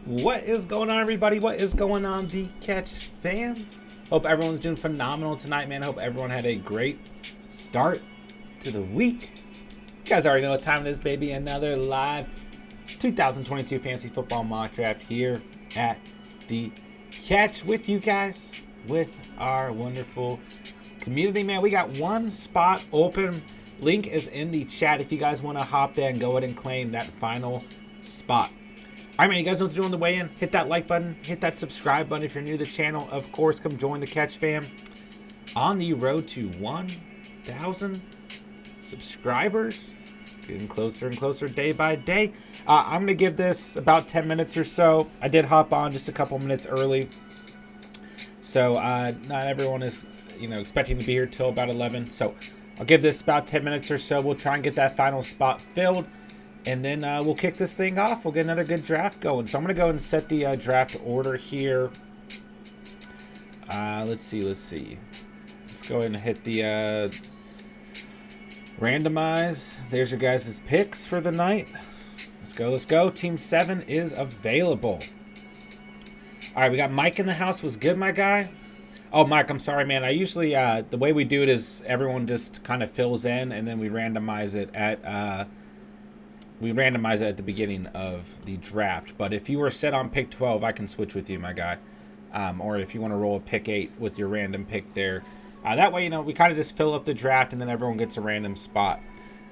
What is going on, everybody? What is going on, the Catch fam? Hope everyone's doing phenomenal tonight, man. Hope everyone had a great start to the week. You guys already know what time it is, baby. Another live 2022 Fantasy Football Mock Draft here at the Catch with you guys, with our wonderful community, man. We got one spot open. Link is in the chat if you guys want to hop in and go ahead and claim that final spot. All right, man, you guys know what to do on the way in. Hit that like button. Hit that subscribe button if you're new to the channel. Of course, come join the Catch fam on the road to 1,000 subscribers. Getting closer and closer day by day. I'm going to give this about 10 minutes or so. I did hop on just a couple minutes early. So not everyone is, expecting to be here till about 11. So I'll give this about 10 minutes or so. We'll try and get that final spot filled. And then we'll kick this thing off. We'll get another good draft going. So I'm going to go and set the draft order here. Let's see. Let's go ahead and hit the randomize. There's your guys' picks for the night. Let's go. Team 7 is available. All right, we got Mike in the house. Was good, my guy? Oh, Mike, I'm sorry, man. I usually, the way we do it is everyone just kind of fills in, and then we randomize it at the beginning of the draft. But if you were set on pick 12, I can switch with you, my guy. Or if you want to roll a pick 8 with your random pick there. That way, we kind of just fill up the draft, and then everyone gets a random spot.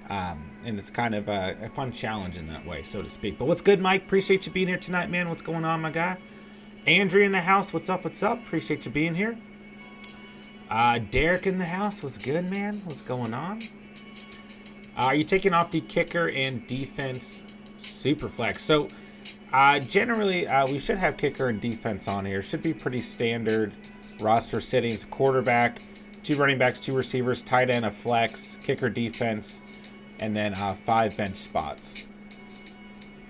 And it's kind of a fun challenge in that way, so to speak. But what's good, Mike? Appreciate you being here tonight, man. What's going on, my guy? Andrew in the house. What's up? Appreciate you being here. Derek in the house. What's good, man? What's going on? Are you taking off the kicker and defense super flex? So generally we should have kicker and defense on here. Should be pretty standard roster settings. Quarterback, 2 running backs, 2 receivers, tight end, a flex, kicker, defense, and then 5 bench spots.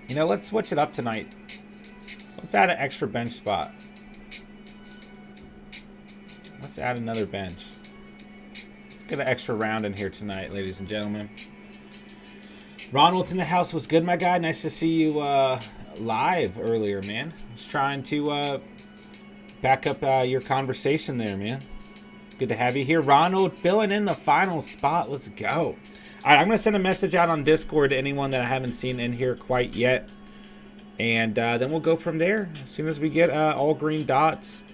Let's switch it up tonight. Let's add an extra bench spot. Let's add another bench. Let's get an extra round in here tonight, ladies and gentlemen. Ronald's in the house. Was good, my guy? Nice to see you live earlier, man. I was trying to back up your conversation there, man. Good to have you here. Ronald filling in the final spot. Let's go. All right, I'm going to send a message out on Discord to anyone that I haven't seen in here quite yet. And then we'll go from there. As soon as we get all green dots,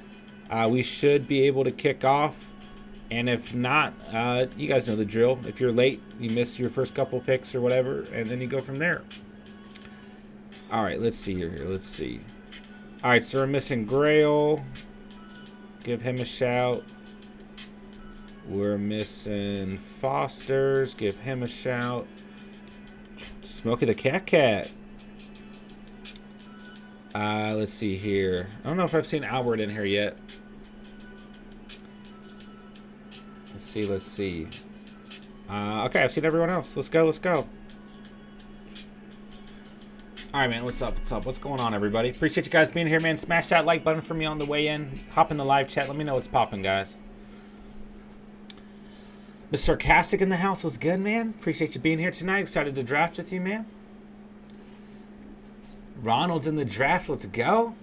we should be able to kick off. And if not, you guys know the drill. If you're late, you miss your first couple picks or whatever, and then you go from there. All right, let's see here. Let's see. All right, so we're missing Grail. Give him a shout. We're missing Foster's. Give him a shout. Smokey the Cat. Let's see here. I don't know if I've seen Albert in here yet. Let's see. Okay, I've seen everyone else. Let's go. All right, man. What's up? What's going on, everybody? Appreciate you guys being here, man. Smash that like button for me on the way in. Hop in the live chat. Let me know what's popping, guys. Mr. Sarcastic in the house. Was good, man. Appreciate you being here tonight. Excited to draft with you, man. Ronald's in the draft. Let's go.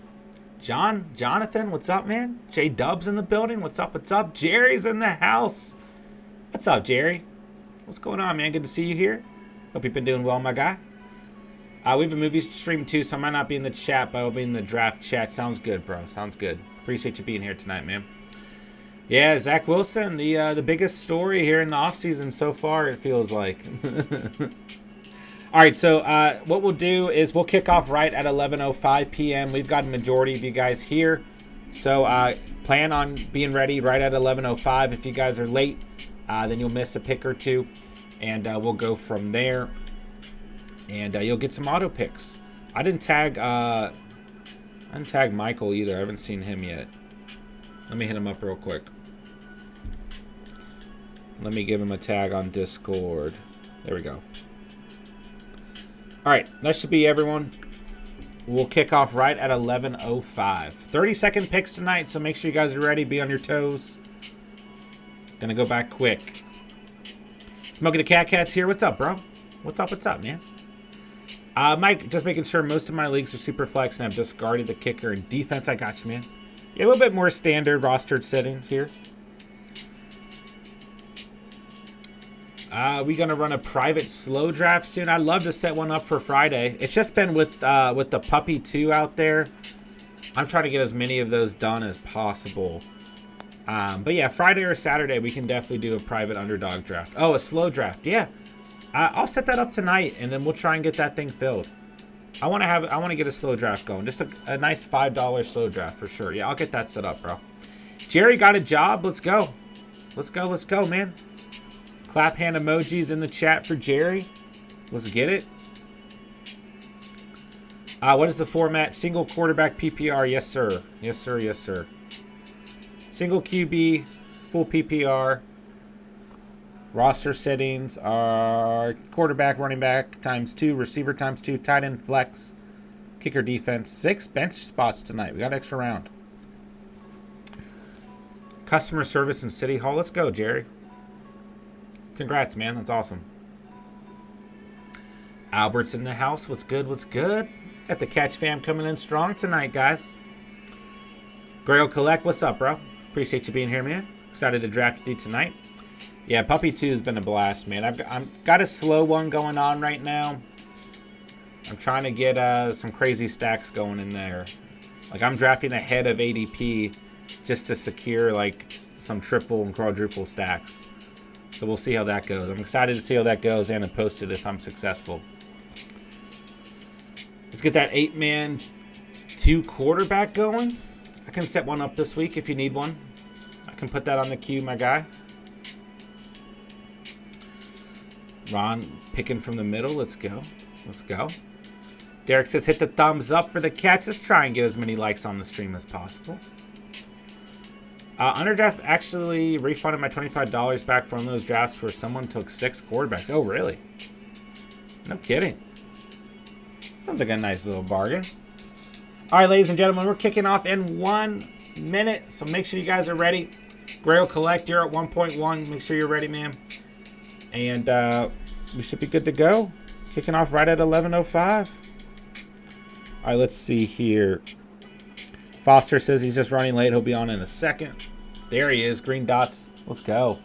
Jonathan, what's up, man? J Dub's in the building. What's up? Jerry's in the house. What's up, Jerry? What's going on, man? Good to see you here. Hope you've been doing well, my guy. We have a movie stream too, so I might not be in the chat, but I'll be in the draft chat. Sounds good, bro. Sounds good. Appreciate you being here tonight, man. Yeah, Zach Wilson, the biggest story here in the offseason so far, it feels like. All right, so what we'll do is we'll kick off right at 11:05 p.m. We've got a majority of you guys here. So plan on being ready right at 11:05. If you guys are late, then you'll miss a pick or two. And we'll go from there. And you'll get some auto picks. I didn't tag Michael either. I haven't seen him yet. Let me hit him up real quick. Let me give him a tag on Discord. There we go. All right, that should be everyone. We'll kick off right at 11:05. 30-second picks tonight, so make sure you guys are ready. Be on your toes. Gonna go back quick. Smokey the Cat's here. What's up, bro? What's up, man? Mike, just making sure most of my leagues are super flex and I've discarded the kicker and defense. I got you, man. Yeah, a little bit more standard rostered settings here. We gonna run a private slow draft soon. I'd love to set one up for Friday. It's just been with the puppy 2 out there. I'm trying to get as many of those done as possible. But yeah, Friday or Saturday we can definitely do a private underdog draft. Oh, a slow draft. Yeah, I'll set that up tonight, and then we'll try and get that thing filled. I want to get a slow draft going. Just a nice $5 slow draft for sure. Yeah, I'll get that set up, bro. Jerry got a job. Let's go. Let's go, man. Clap hand emojis in the chat for Jerry. Let's get it. What is the format? Single quarterback PPR. Yes, sir. Yes, sir. Yes, sir. Single QB, full PPR. Roster settings are quarterback, running back ×2, receiver ×2, tight end flex, kicker defense. 6 bench spots tonight. We got an extra round. Customer service in City Hall. Let's go, Jerry. Congrats, man. That's awesome. Albert's in the house. What's good? What's good? Got the Catch fam coming in strong tonight, guys. Grail Collect. What's up, bro? Appreciate you being here, man. Excited to draft with you tonight. Yeah, Puppy 2 has been a blast, man. I've got a slow one going on right now. I'm trying to get some crazy stacks going in there. Like, I'm drafting ahead of ADP just to secure, like, some triple and quadruple stacks. So we'll see how that goes. I'm excited to see how that goes and to post it if I'm successful. Let's get that 8-man 2 quarterback going. I can set one up this week if you need one. I can put that on the queue, my guy. Ron picking from the middle. Let's go. Let's go. Derek says hit the thumbs up for the Catch. Let's try and get as many likes on the stream as possible. Underdraft actually refunded my $25 back for one of those drafts where someone took 6 quarterbacks. Oh, really? No kidding. Sounds like a nice little bargain. All right, ladies and gentlemen, we're kicking off in 1 minute, so make sure you guys are ready. Grail Collect, you're at 1.1. Make sure you're ready, man. And we should be good to go. Kicking off right at 11:05. All right, let's see here. Foster says he's just running late. He'll be on in a second. There he is. Green dots. Let's go.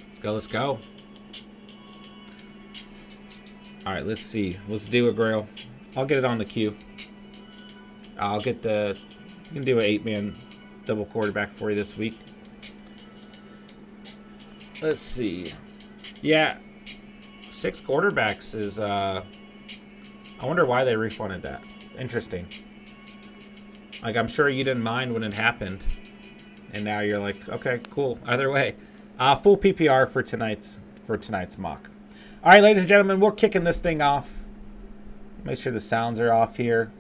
Let's go. Let's go. All right, let's see. Let's do it, Grail. I'll get it on the queue. I'll get the... You can do an 8-man double quarterback for you this week. Let's see. Yeah. 6 quarterbacks is... I wonder why they refunded that. Interesting. Like, I'm sure you didn't mind when it happened. And now you're like, okay, cool. Either way. Full PPR for tonight's mock. All right, ladies and gentlemen, we're kicking this thing off. Make sure the sounds are off here.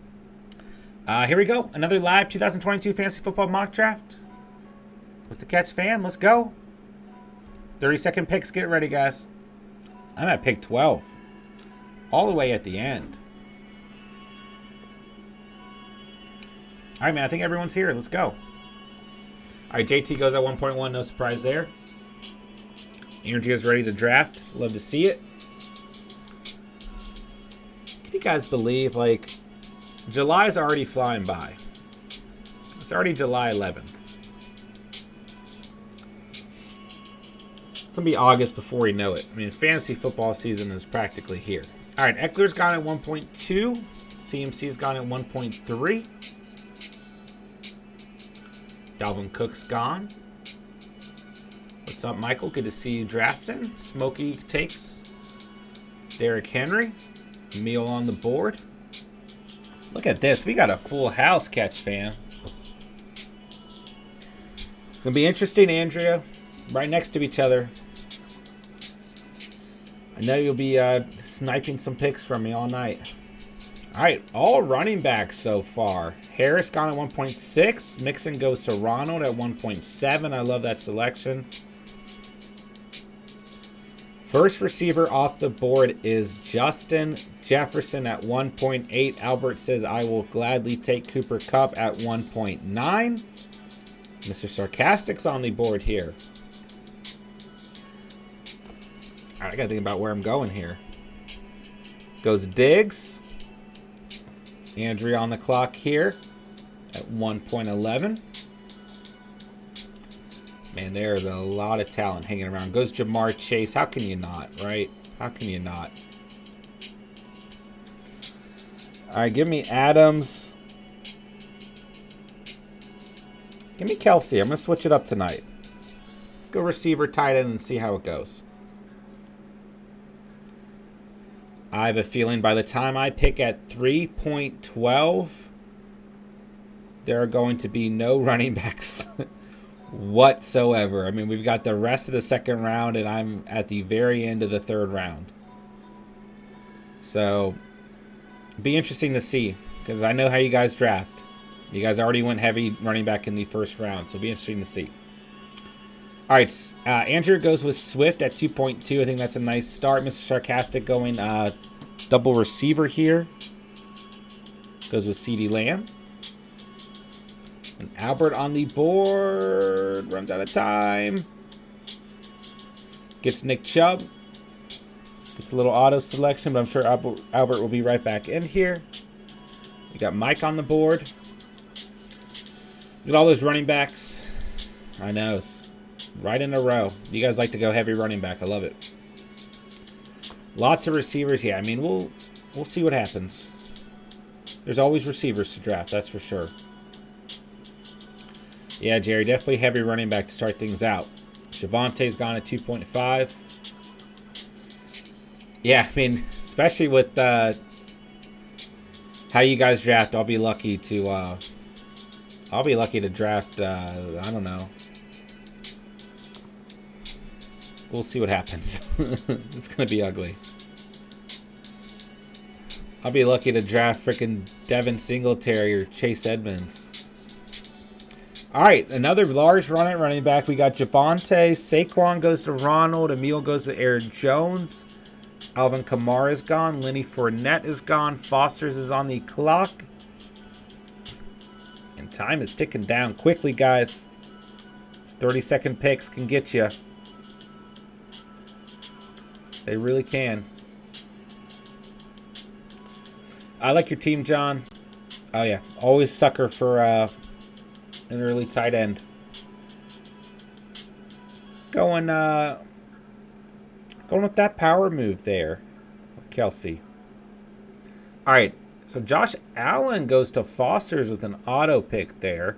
Here we go. Another live 2022 Fantasy Football Mock Draft with the Catch fam. Let's go. 30-second picks. Get ready, guys. I'm at pick 12. All the way at the end. All right, man. I think everyone's here. Let's go. All right, JT goes at 1.1. No surprise there. Energy is ready to draft. Love to see it. Can you guys believe, like, July's already flying by? It's already July 11th. It's going to be August before we know it. I mean, fantasy football season is practically here. All right, Eckler's gone at 1.2. CMC's gone at 1.3. Dalvin Cook's gone. What's up, Michael? Good to see you drafting. Smokey takes Derrick Henry. Meal on the board. Look at this. We got a full house, Catch fam. It's going to be interesting, Andrea. Right next to each other. I know you'll be sniping some picks from me all night. All right, all running backs so far. Harris gone at 1.6. Mixon goes to Ronald at 1.7. I love that selection. First receiver off the board is Justin Jefferson at 1.8. Albert says, I will gladly take Cooper Kupp at 1.9. Mr. Sarcastic's on the board here. All right, I got to think about where I'm going here. Goes Diggs. Andrea on the clock here at 1.11. Man, there's a lot of talent hanging around. Goes Jamar Chase. How can you not, right? How can you not? All right, give me Adams. Give me Kelsey. I'm going to switch it up tonight. Let's go receiver, tight end, and see how it goes. I have a feeling by the time I pick at 3.12, there are going to be no running backs whatsoever. I mean, we've got the rest of the second round, and I'm at the very end of the third round. So, be interesting to see, because I know how you guys draft. You guys already went heavy running back in the first round, so be interesting to see. All right, Andrew goes with Swift at 2.2. I think that's a nice start. Mr. Sarcastic going double receiver here. Goes with CeeDee Lamb. And Albert on the board. Runs out of time. Gets Nick Chubb. Gets a little auto selection, but I'm sure Albert will be right back in here. We got Mike on the board. Look at all those running backs. I know. It's right in a row. You guys like to go heavy running back. I love it. Lots of receivers. Yeah, I mean, we'll see what happens. There's always receivers to draft, that's for sure. Yeah, Jerry, definitely heavy running back to start things out. Javante's gone at 2.5. Yeah, I mean, especially with how you guys draft, I'll be lucky to draft. I don't know. We'll see what happens. It's gonna be ugly. I'll be lucky to draft freaking Devin Singletary or Chase Edmonds. All right, another large running back. We got Javonte. Saquon goes to Ronald. Emil goes to Aaron Jones. Alvin Kamara is gone. Lenny Fournette is gone. Foster's is on the clock. And time is ticking down quickly, guys. These 30-second picks can get you. They really can. I like your team, John. Oh, yeah. Always sucker for an early tight end. Going with that power move there. Kelsey. All right. So Josh Allen goes to Foster's with an auto pick there.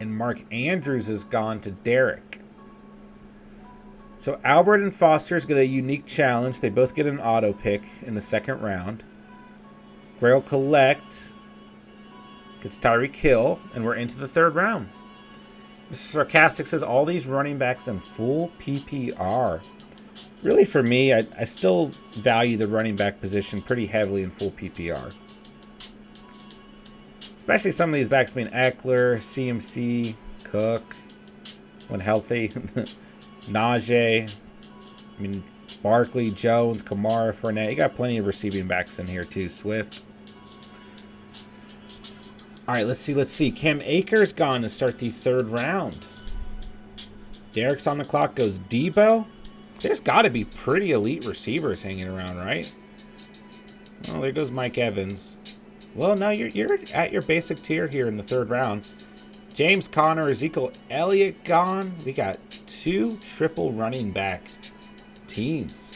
And Mark Andrews has gone to Derek. So Albert and Foster's get a unique challenge. They both get an auto pick in the second round. Grail Collect gets Tyreek Hill, and we're into the third round. Mr. Sarcastic says all these running backs in full PPR. Really, for me, I still value the running back position pretty heavily in full PPR. Especially some of these backs being Eckler, CMC, Cook, when healthy. Najee, I mean, Barkley, Jones, Kamara, Fournette. You got plenty of receiving backs in here too. Swift. All right, let's see. Cam Akers gone to start the third round. Derek's on the clock. Goes Debo. There's got to be pretty elite receivers hanging around, right? Oh, there goes Mike Evans. Well, no, you're at your basic tier here in the third round. James Conner, Ezekiel Elliott gone. We got 2 triple running back teams.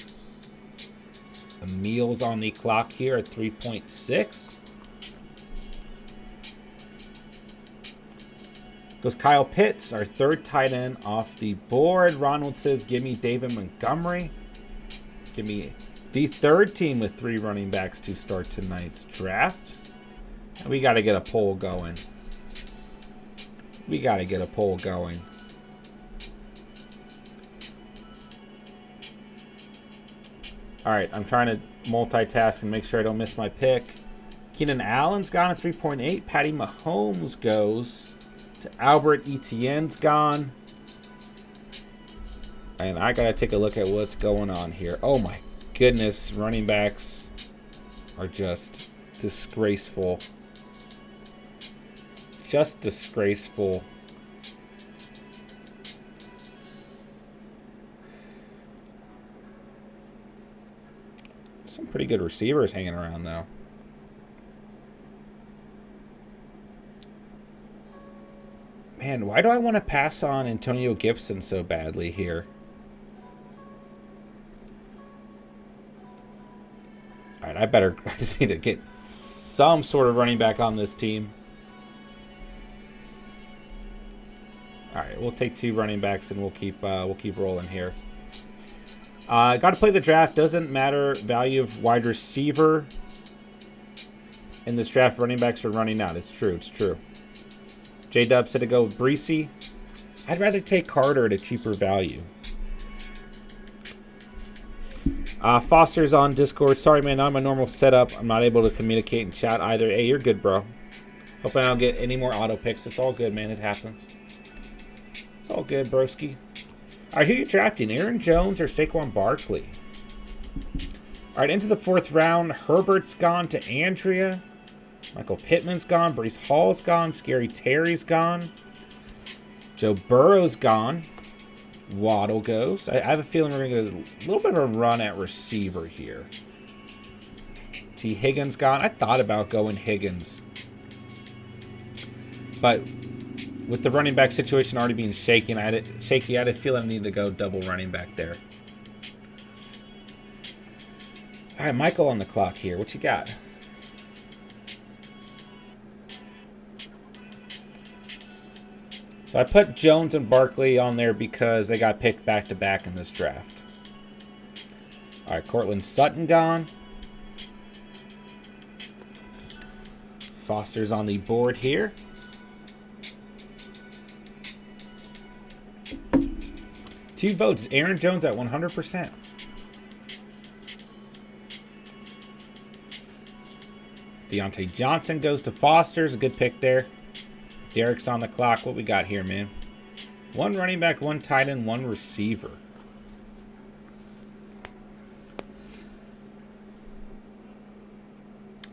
Emil's on the clock here at 3.6. Goes Kyle Pitts, our third tight end off the board. Ronald says, give me David Montgomery. Give me the third team with 3 running backs to start tonight's draft. And we got to get a poll going. All right, I'm trying to multitask and make sure I don't miss my pick. Keenan Allen's gone at 3.8. Patty Mahomes goes to Albert. Etienne's gone. And I got to take a look at what's going on here. Oh, my goodness. Running backs are just disgraceful. Just disgraceful. pretty good receivers hanging around, though. Man, why do I want to pass on Antonio Gibson so badly here? All right, I just need to get some sort of running back on this team. All right, we'll take 2 running backs and we'll keep rolling here. Got to play the draft. Doesn't matter value of wide receiver. In this draft, running backs are running out. It's true. It's true. J-Dub said to go with Breesy. I'd rather take Carter at a cheaper value. Foster's on Discord. Sorry, man, not my normal setup. I'm not able to communicate in chat either. Hey, you're good, bro. Hoping I don't get any more auto picks. It's all good, man. It happens. It's all good, broski. All right, who are you drafting? Aaron Jones or Saquon Barkley? All right, into the 4th round. Herbert's gone to Andrea. Michael Pittman's gone. Breece Hall's gone. Scary Terry's gone. Joe Burrow's gone. Waddle goes. I have a feeling we're going to get a little bit of a run at receiver here. T. Higgins gone. I thought about going Higgins. But with the running back situation already being shaky, I had a feeling I needed to go double running back there. All right, Michael on the clock here. What you got? So I put Jones and Barkley on there because they got picked back-to-back in this draft. All right, Cortland Sutton gone. Foster's on the board here. Two votes. Aaron Jones at 100%. Deontay Johnson goes to Foster's. A good pick there. Derek's on the clock. What we got here, man? 1 running back, 1 tight end, 1 receiver.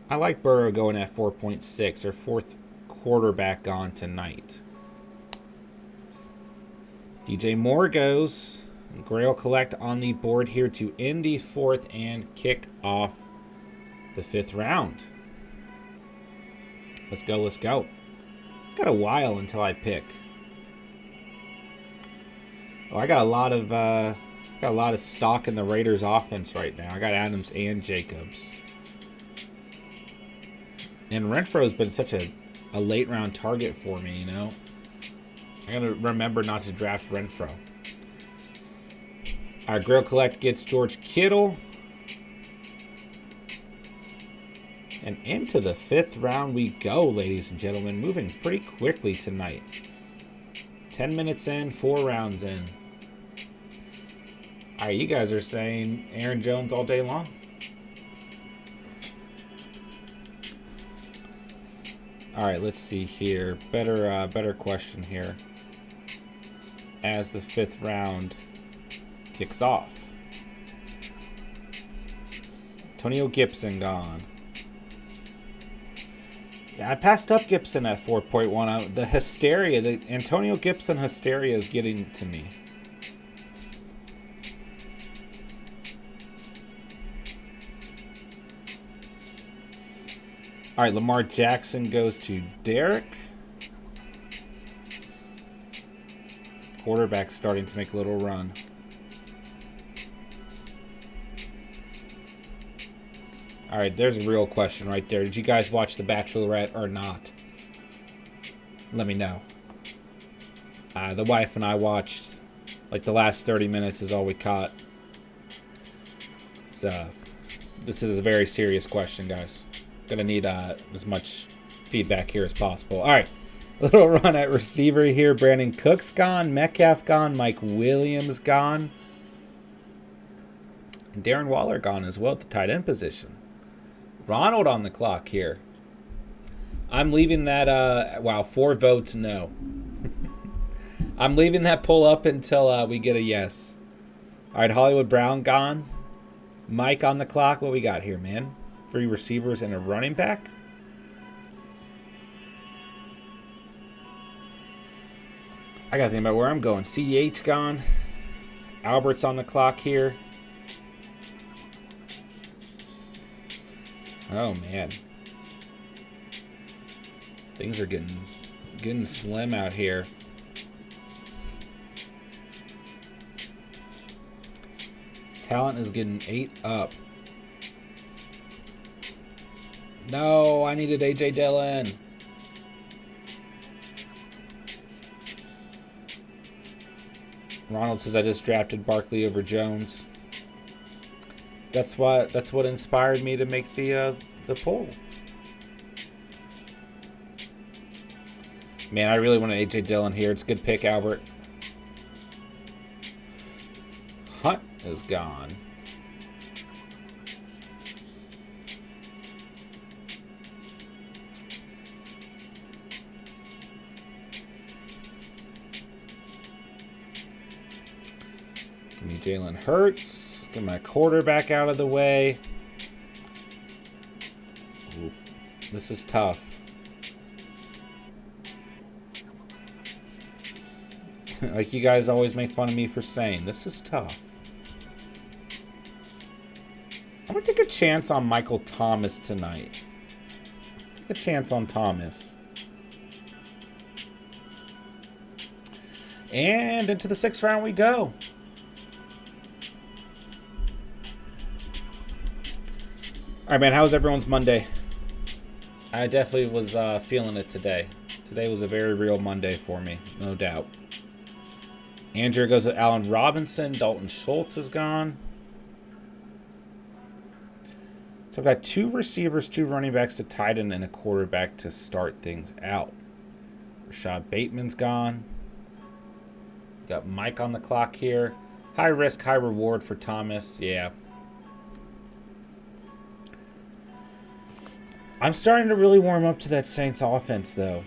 I like Burrow going at 4.6 or 4th quarterback gone tonight. DJ Moore goes. Grail Collect on the board here to end the 4th and kick off the 5th round. Let's go, let's go. Got a while until I pick. Oh, I got a lot of stock in the Raiders offense right now. I got Adams and Jacobs. And Renfro's been such a late round target for me, you know. I gotta remember not to draft Renfro. Our Grail Collect gets George Kittle. And into the 5th round we go, ladies and gentlemen. Moving pretty quickly tonight. 10 minutes in, 4 rounds in. All right, you guys are saying Aaron Jones all day long. All right, let's see here. Better question here. As the 5th round kicks off. Antonio Gibson gone. Yeah, I passed up Gibson at 4.1. The hysteria, the Antonio Gibson hysteria is getting to me. All right, Lamar Jackson goes to Derek. Quarterback's starting to make a little run. All right, there's a real question right there. Did you guys watch The Bachelorette or not? Let me know. The wife and I watched, like, the last 30 minutes is all we caught. This is a very serious question, guys. Gonna need as much feedback here as possible. All right, a little run at receiver here. Brandon Cook's gone. Metcalf gone. Mike Williams gone. And Darren Waller gone as well at the tight end position. Ronald on the clock here. I'm leaving that, 4 votes, no. I'm leaving that poll up until we get a yes. All right, Hollywood Brown gone. Mike on the clock. What we got here, man? 3 receivers and a running back. I got to think about where I'm going. CEH gone. Albert's on the clock here. Oh, man. Things are getting slim out here. Talent is getting 8 up. No, I needed A.J. Dillon. Ronald says I just drafted Barkley over Jones. That's what inspired me to make the poll. Man, I really wanted A.J. Dillon here. It's a good pick, Albert. Hunt is gone. Give me Jalen Hurts. Get my quarterback out of the way. Ooh, this is tough. Like you guys always make fun of me for saying, this is tough. I'm going to take a chance on Michael Thomas tonight. Take a chance on Thomas. And into the 6th round we go. All right, man, how was everyone's Monday? I definitely was feeling it today. Today was a very real Monday for me, no doubt. Andrew goes with Allen Robinson. Dalton Schultz is gone. So I've got 2 receivers, 2 running backs, a tight end, and a quarterback to start things out. Rashad Bateman's gone. Got Mike on the clock here. High risk, high reward for Thomas. Yeah. I'm starting to really warm up to that Saints offense, though.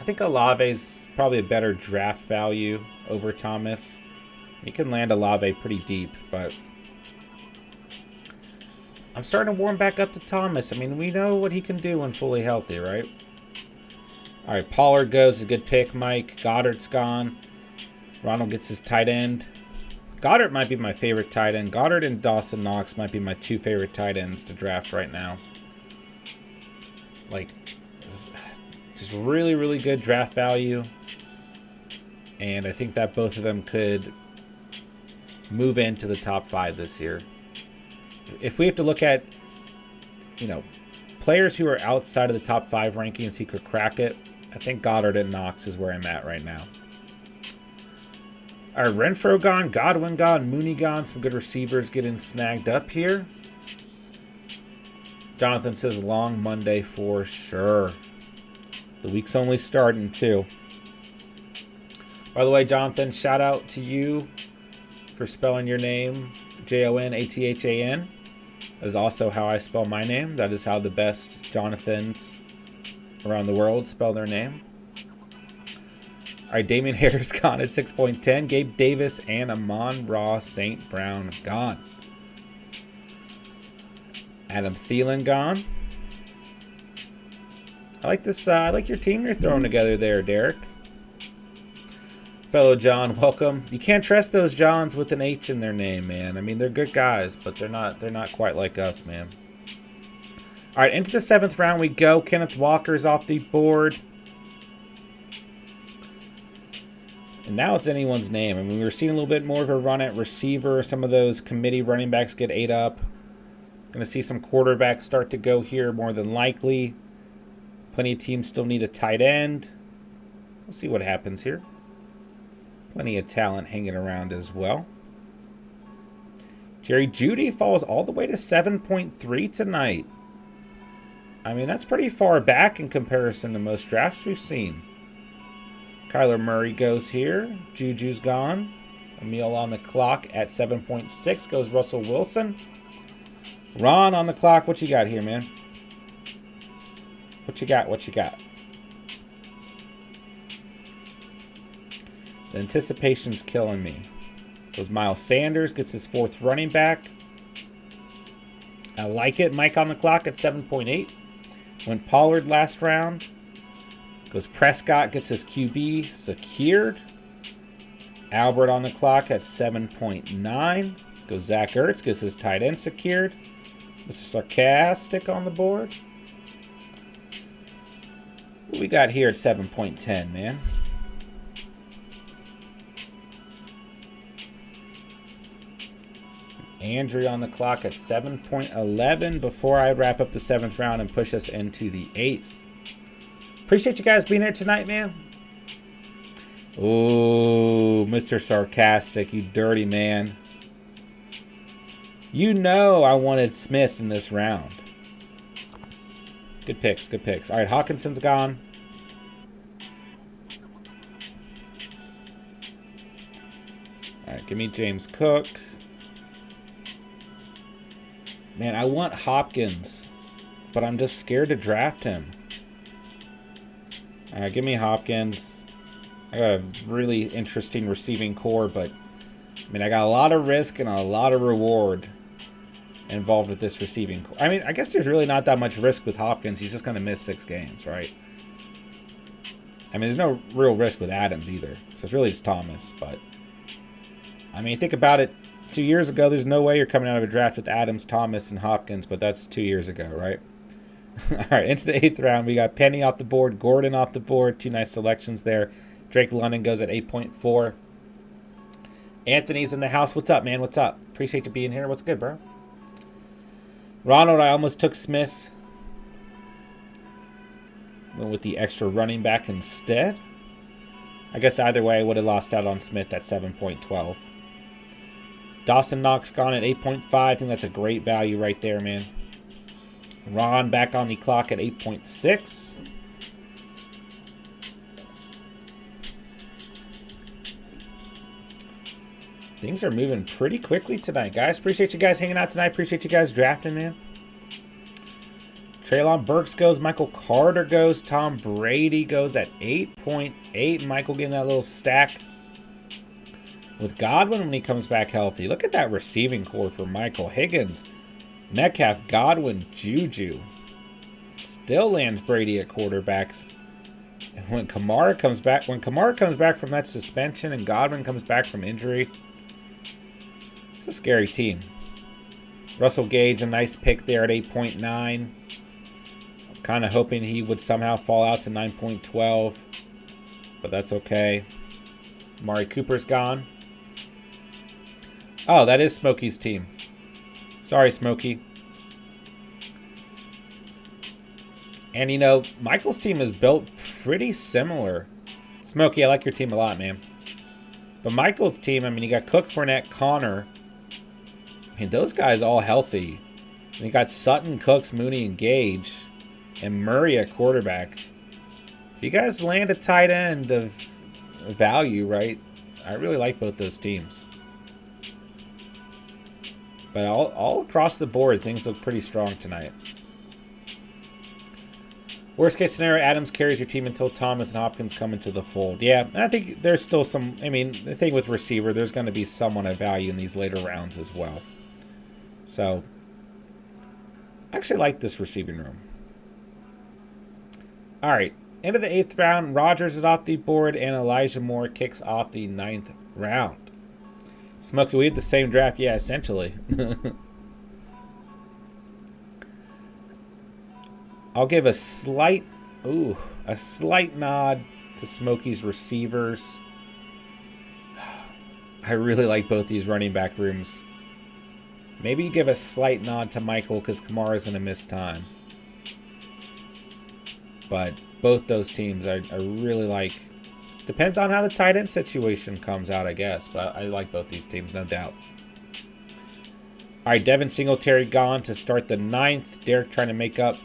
I think Olave's probably a better draft value over Thomas. You can land Olave pretty deep, but I'm starting to warm back up to Thomas. I mean, we know what he can do when fully healthy, right? All right, Pollard goes. A good pick, Mike. Goddard's gone. Ronald gets his tight end. Goddard might be my favorite tight end. Goddard and Dawson Knox might be my 2 favorite tight ends to draft right now. Like, just really, really good draft value. And I think that both of them could move into the top 5 this year. If we have to look at, players who are outside of the top 5 rankings who could crack it, I think Goddard and Knox is where I'm at right now. All right, Renfro gone, Godwin gone, Mooney gone. Some good receivers getting snagged up here. Jonathan says long Monday for sure. The week's only starting, too. By the way, Jonathan, shout out to you for spelling your name Jonathan. That is also how I spell my name. That is how the best Jonathans around the world spell their name. All right, Damian Harris gone at 6.10. Gabe Davis and Amon-Ra St. Brown gone. Adam Thielen gone. I like this. I like your team you're throwing together there, Derek. Fellow John, welcome. You can't trust those Johns with an H in their name, man. I mean, they're good guys, but they're not quite like us, man. All right, into the 7th round we go. Kenneth Walker's off the board. And now it's anyone's name. I mean, we were seeing a little bit more of a run at receiver. Some of those committee running backs get 8 up. Going to see some quarterbacks start to go here more than likely. Plenty of teams still need a tight end. We'll see what happens here. Plenty of talent hanging around as well. Jerry Jeudy falls all the way to 7.3 tonight. I mean, that's pretty far back in comparison to most drafts we've seen. Kyler Murray goes here. Juju's gone. Emil on the clock at 7.6 goes Russell Wilson. Ron on the clock. What you got here, man? What you got? What you got? The anticipation's killing me. Goes Miles Sanders. Gets his 4th running back. I like it. Mike on the clock at 7.8. Went Pollard last round. Goes Prescott, gets his QB secured. Albert on the clock at 7.9. Goes Zach Ertz, gets his tight end secured. Mr. Sarcastic on the board. What we got here at 7.10, man? Andrew on the clock at 7.11 before I wrap up the 7th round and push us into the 8th. Appreciate you guys being here tonight, man. Oh, Mr. Sarcastic, you dirty man. You know I wanted Smith in this round. Good picks, good picks. All right, Hawkinson's gone. All right, give me James Cook. Man, I want Hopkins, but I'm just scared to draft him. All right, give me Hopkins. I got a really interesting receiving core, but I mean, I got a lot of risk and a lot of reward involved with this receiving core. I mean, I guess there's really not that much risk with Hopkins. He's just going to miss 6 games, right? I mean, there's no real risk with Adams either. So it's really just Thomas. But, I mean, think about it. 2 years ago, there's no way you're coming out of a draft with Adams, Thomas, and Hopkins. But that's 2 years ago, right? All right, into the 8th round. We got Penny off the board, Gordon off the board. 2 nice selections there. Drake London goes at 8.4. Anthony's in the house. What's up, man? What's up? Appreciate you being here. What's good, bro? Ronald, I almost took Smith. Went with the extra running back instead. I guess either way, I would have lost out on Smith at 7.12. Dawson Knox gone at 8.5. I think that's a great value right there, man. Ron back on the clock at 8.6. Things are moving pretty quickly tonight, guys. Appreciate you guys hanging out tonight. Appreciate you guys drafting, man. Treylon Burks goes. Michael Carter goes. Tom Brady goes at 8.8. Michael getting that little stack with Godwin when he comes back healthy. Look at that receiving core for Michael. Higgins, Metcalf, Godwin, Juju. Still lands Brady at quarterback. And when Kamara comes back from that suspension and Godwin comes back from injury, it's a scary team. Russell Gage, a nice pick there at 8.9. I was kind of hoping he would somehow fall out to 9.12, but that's okay. Amari Cooper's gone. Oh, that is Smokey's team. Sorry, Smokey. And, you know, Michael's team is built pretty similar. Smokey, I like your team a lot, man. But Michael's team, I mean, you got Cook, Fournette, Connor. I mean, those guys all healthy. And you got Sutton, Cooks, Mooney, and Gage. And Murray at quarterback. If you guys land a tight end of value, right, I really like both those teams. But all across the board, things look pretty strong tonight. Worst case scenario, Adams carries your team until Thomas and Hopkins come into the fold. Yeah, and I think there's still some, I mean, the thing with receiver, there's going to be someone of value in these later rounds as well. So, I actually like this receiving room. All right, end of the 8th round, Rodgers is off the board, and Elijah Moore kicks off the 9th round. Smokey, we had the same draft, yeah, essentially. I'll give a slight nod to Smokey's receivers. I really like both these running back rooms. Maybe you give a slight nod to Michael because Kamara's going to miss time. But both those teams I really like. Depends on how the tight end situation comes out, I guess. But I like both these teams, no doubt. All right, Devin Singletary gone to start the 9th. Derek trying to make up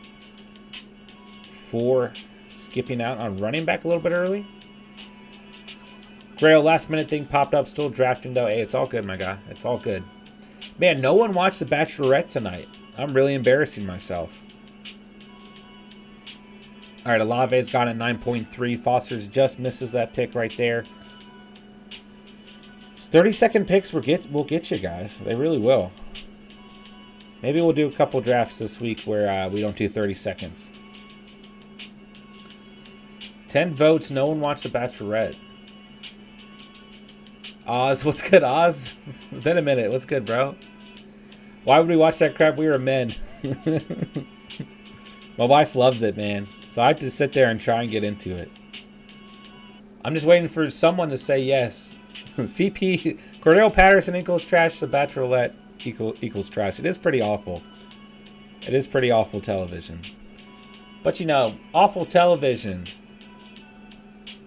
for skipping out on running back a little bit early. Grail, last minute thing popped up. Still drafting though. Hey, it's all good, my guy. It's all good. Man, no one watched The Bachelorette tonight. I'm really embarrassing myself. All right, Olave's gone at 9.3. Foster's just misses that pick right there. It's 30-second picks will get you guys. They really will. Maybe we'll do a couple drafts this week where we don't do 30 seconds. 10 votes. No one watched The Bachelorette. Oz, what's good, Oz? Been a minute. What's good, bro? Why would we watch that crap? We were men. My wife loves it, man. So I have to sit there and try and get into it. I'm just waiting for someone to say yes. CP, Cordell Patterson equals trash. The Bachelorette equals trash. It is pretty awful. It is pretty awful television. But, you know, awful television,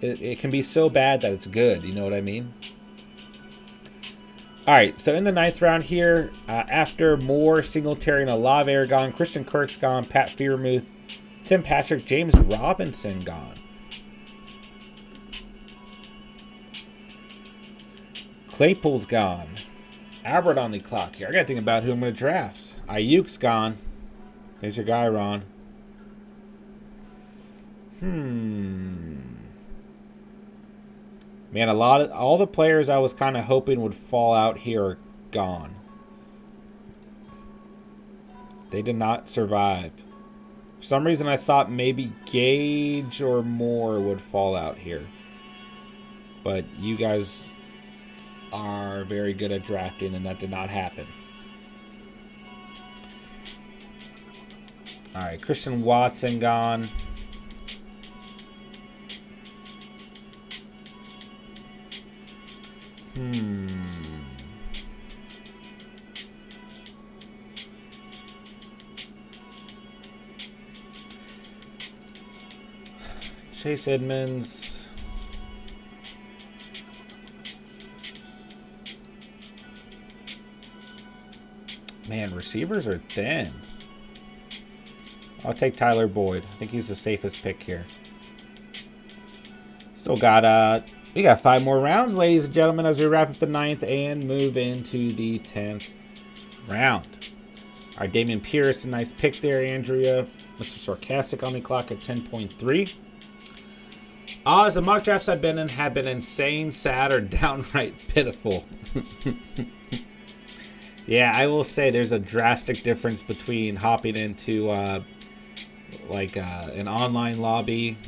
it can be so bad that it's good. You know what I mean? All right, so in the 9th round here, after Moore, Singletary, and Olave are gone, Christian Kirk's gone, Pat Freiermuth, Tim Patrick, James Robinson gone. Claypool's gone. Albert on the clock here. I got to think about who I'm going to draft. Ayuk's gone. There's your guy, Ron. Man, all the players I was kind of hoping would fall out here are gone. They did not survive. For some reason, I thought maybe Gage or Moore would fall out here. But you guys are very good at drafting, and that did not happen. All right, Christian Watson gone. Chase Edmonds. Man, receivers are thin. I'll take Tyler Boyd. I think he's the safest pick here. Still got we got 5 more rounds, ladies and gentlemen, as we wrap up the 9th and move into the 10th round. All right, Dameon Pierce, a nice pick there, Andrea. Mr. Sarcastic on the clock at 10.3. As the mock drafts I've been in have been insane, sad, or downright pitiful. Yeah, I will say there's a drastic difference between hopping into an online lobby.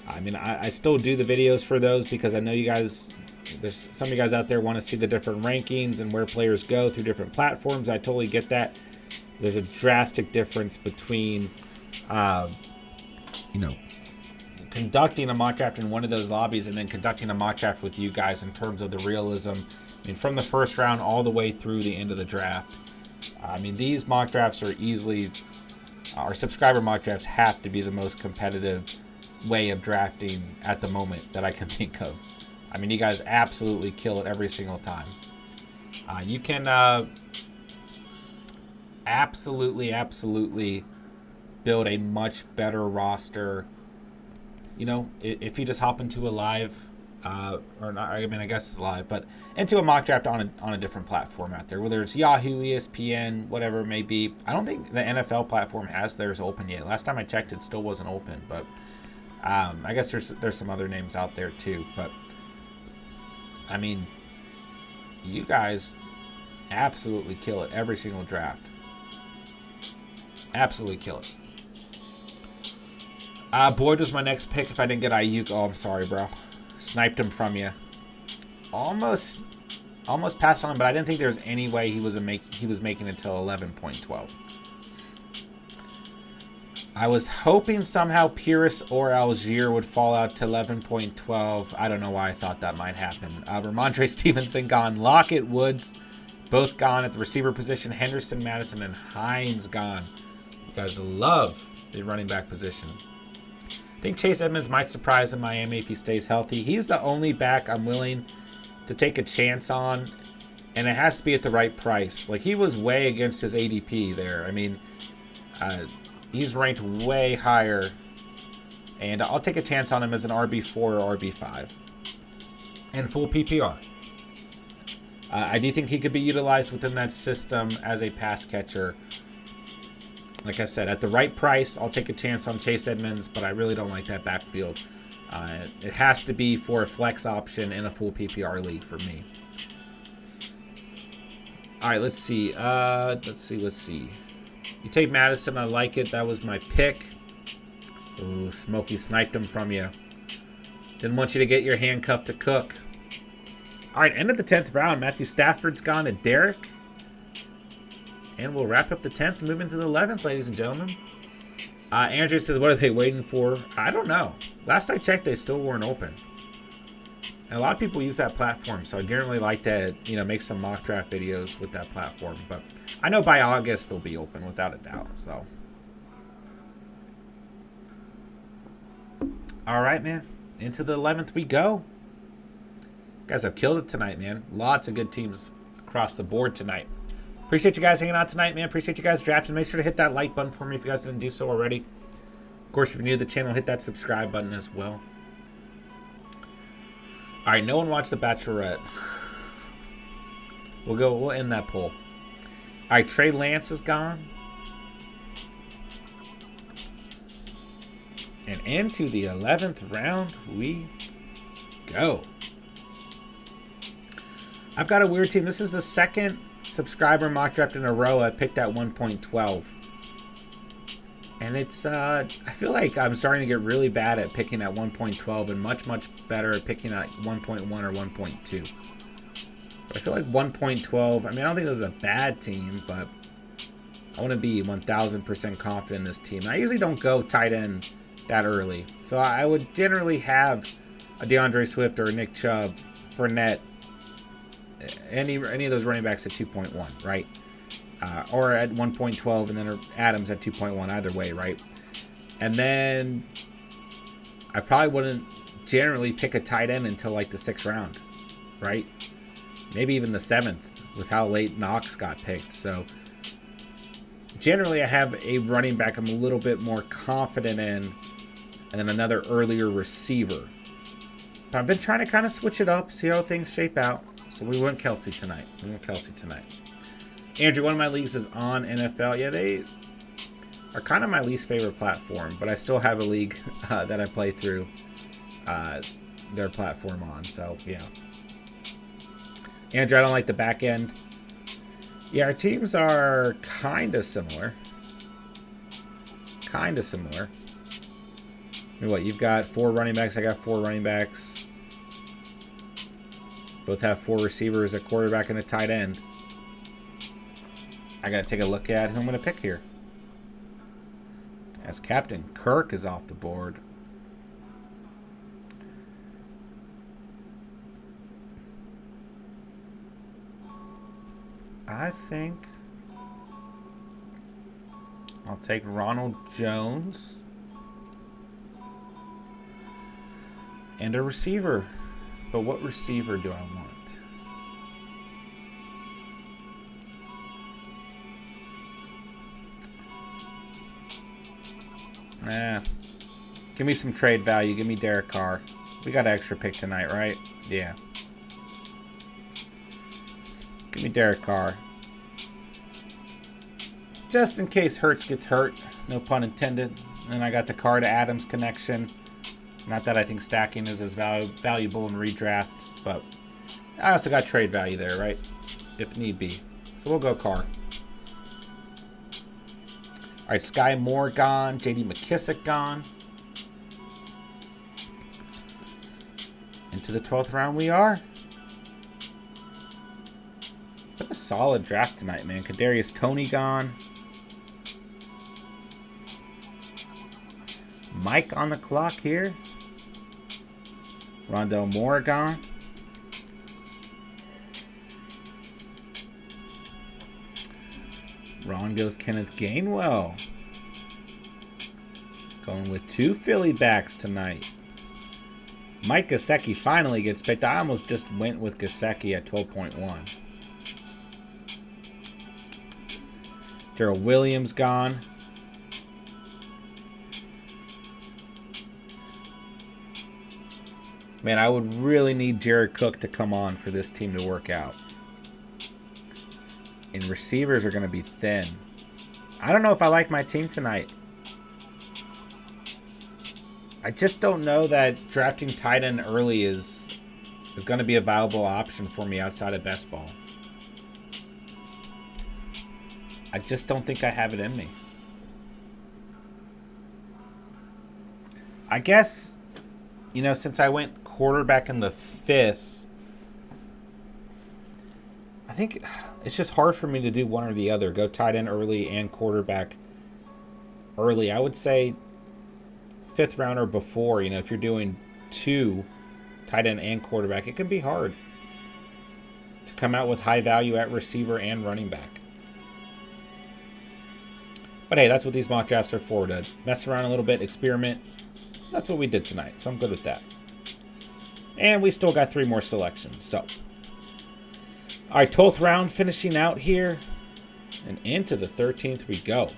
I mean, I still do the videos for those because I know you guys, there's some of you guys out there want to see the different rankings and where players go through different platforms. I totally get that. There's a drastic difference between, conducting a mock draft in one of those lobbies and then conducting a mock draft with you guys in terms of the realism. I mean, from the first round all the way through the end of the draft. I mean, these mock drafts are easily, our subscriber mock drafts have to be the most competitive way of drafting at the moment that I can think of. I mean, you guys absolutely kill it every single time. You can absolutely build a much better roster, you know, if you just hop into a live, or not, I mean, I guess it's live, but into a mock draft on a different platform out there, whether it's Yahoo, ESPN, whatever it may be. I don't think the NFL platform has theirs open yet. Last time I checked, it still wasn't open, but I guess there's some other names out there too. But I mean, you guys absolutely kill it every single draft. Absolutely kill it. Boyd was my next pick if I didn't get Ayuk. Oh, I'm sorry, bro. Sniped him from you. Almost passed on him, but I didn't think there was any way he was making it till 11.12. I was hoping somehow Pierce or Algier would fall out to 11.12. I don't know why I thought that might happen. Ramondre Stevenson gone. Lockett, Woods, both gone at the receiver position. Henderson, Madison, and Hines gone. You guys love the running back position. I think Chase Edmonds might surprise in Miami if he stays healthy. He's the only back I'm willing to take a chance on, and it has to be at the right price. Like, he was way against his ADP there. I mean, he's ranked way higher, and I'll take a chance on him as an RB4 or RB5 and full PPR. I do think he could be utilized within that system as a pass catcher. Like I said, at the right price, I'll take a chance on Chase Edmonds, but I really don't like that backfield. It has to be for a flex option in a full PPR league for me. All right, let's see. Let's see. You take Madison. I like it. That was my pick. Ooh, Smokey sniped him from you. Didn't want you to get your handcuff to Cook. All right, end of the 10th round. Matthew Stafford's gone to Derek. And we'll wrap up the 10th and move into the 11th, ladies and gentlemen. Andrew says, what are they waiting for? I don't know. Last I checked, they still weren't open. And a lot of people use that platform, so I generally like to, make some mock draft videos with that platform. But I know by August they'll be open, without a doubt. So, all right, man. Into the 11th we go. You guys have killed it tonight, man. Lots of good teams across the board tonight. Appreciate you guys hanging out tonight, man. Appreciate you guys drafting. Make sure to hit that like button for me if you guys didn't do so already. Of course, if you're new to the channel, hit that subscribe button as well. All right, no one watched The Bachelorette. We'll end that poll. All right, Trey Lance is gone. And into the 11th round we go. I've got a weird team. This is the second subscriber mock draft in a row I picked at 1.12. And it's, I feel like I'm starting to get really bad at picking at 1.12 and much, much better at picking at 1.1 or 1.2. But I feel like 1.12, I mean, I don't think this is a bad team, but I want to be 1,000% confident in this team. I usually don't go tight end that early. So I would generally have a DeAndre Swift or a Nick Chubb, Fournette, any of those running backs at 2.1, right? Or at 1.12, and then Adams at 2.1, either way, right? And then I probably wouldn't generally pick a tight end until like the 6th round, right? Maybe even the 7th with how late Knox got picked. So generally I have a running back I'm a little bit more confident in, and then another earlier receiver. But I've been trying to kind of switch it up, see how things shape out. So we went Kelsey tonight. Andrew, one of my leagues is on NFL. Yeah, they are kind of my least favorite platform, but I still have a league that I play through their platform on. So, yeah. Andrew, I don't like the back end. Yeah, our teams are kind of similar. I mean, what, you've got 4 running backs. I got 4 running backs. Both have 4 receivers, a quarterback, and a tight end. I got to take a look at who I'm going to pick here. As captain, Kirk is off the board. I think I'll take Ronald Jones and a receiver. But what receiver do I want? Give me some trade value. Give me Derek Carr. We got an extra pick tonight, right? Yeah. Give me Derek Carr. Just in case Hurts gets hurt. No pun intended. And I got the Carr to Adams connection. Not that I think stacking is as valuable in redraft, but I also got trade value there, right? If need be. So we'll go Carr. All right, Sky Moore gone. J.D. McKissick gone. Into the 12th round we are. What a solid draft tonight, man. Kadarius Toney gone. Mike on the clock here. Rondell Moore gone. Ron goes Kenneth Gainwell. Going with 2 Philly backs tonight. Mike Gesicki finally gets picked. I almost just went with Gesicki at 12.1. Gerald Williams gone. Man, I would really need Jared Cook to come on for this team to work out. And receivers are going to be thin. I don't know if I like my team tonight. I just don't know that drafting tight end early is going to be a viable option for me outside of best ball. I just don't think I have it in me. I guess, since I went quarterback in the 5th, I think it's just hard for me to do one or the other. Go tight end early and quarterback early. I would say 5th round or before. You know, if you're doing 2 tight end and quarterback, it can be hard to come out with high value at receiver and running back. But hey, that's what these mock drafts are for, to mess around a little bit, experiment. That's what we did tonight, so I'm good with that. And we still got 3 more selections, so. All right, 12th round finishing out here. And into the 13th we go.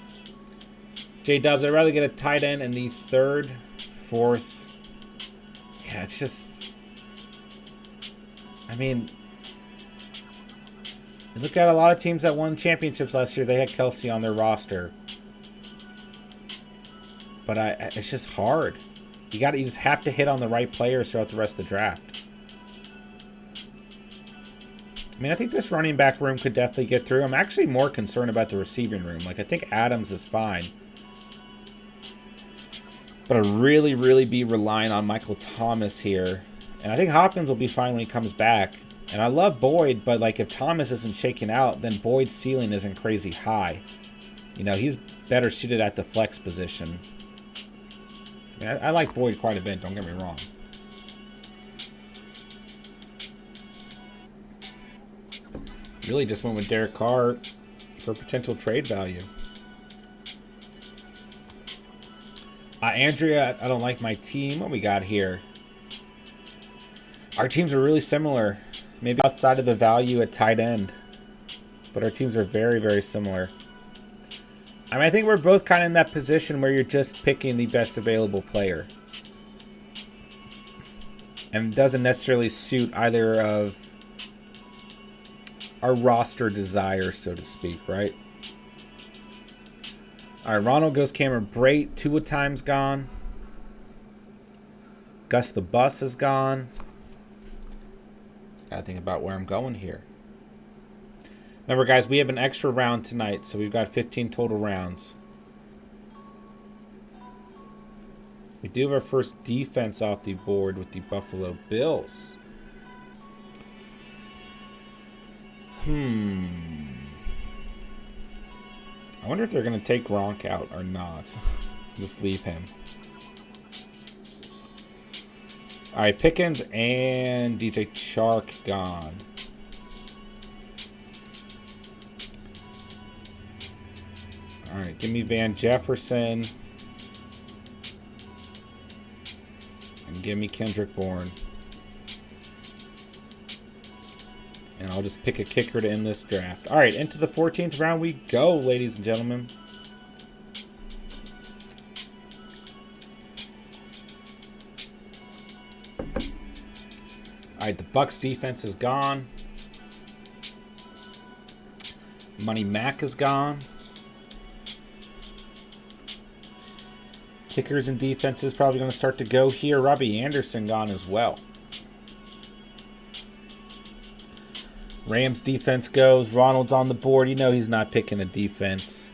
J-Dubs, I'd rather get a tight end in the 3rd, 4th. Yeah, it's just... I mean... Look at a lot of teams that won championships last year. They had Kelsey on their roster. But it's just hard. You just have to hit on the right players throughout the rest of the draft. I mean, I think this running back room could definitely get through. I'm actually more concerned about the receiving room. Like, I think Adams is fine. But I'd really be relying on Michael Thomas here. And I think Hopkins will be fine when he comes back. And I love Boyd, but like if Thomas isn't shaking out, then Boyd's ceiling isn't crazy high. You know, he's better suited at the flex position. I like Boyd quite a bit, don't get me wrong. Really just went with Derek Carr for potential trade value. Andrea, I don't like my team. What we got here? Our teams are really similar. Maybe outside of the value at tight end. But our teams are very similar. I mean, I think we're both kind of in that position where you're just picking the best available player. And it doesn't necessarily suit either of our roster desires, so to speak, right? All right, Ronald goes Cameron Brate. Tua time's gone. Gus the Bus is gone. Gotta think about where I'm going here. Remember, guys, we have an extra round tonight, so we've got 15 total rounds. We do have our first defense off the board with the Buffalo Bills. I wonder if they're going to take Gronk out or not. Just leave him. All right, Pickens and DJ Chark gone. All right, give me Van Jefferson. And give me Kendrick Bourne. And I'll just pick a kicker to end this draft. All right, into the 14th round we go, ladies and gentlemen. All right, the Bucs defense is gone. Money Mac is gone. Kickers and defense is probably going to start to go here. Robbie Anderson gone as well. Rams defense goes. Ronald's on the board. You know he's not picking a defense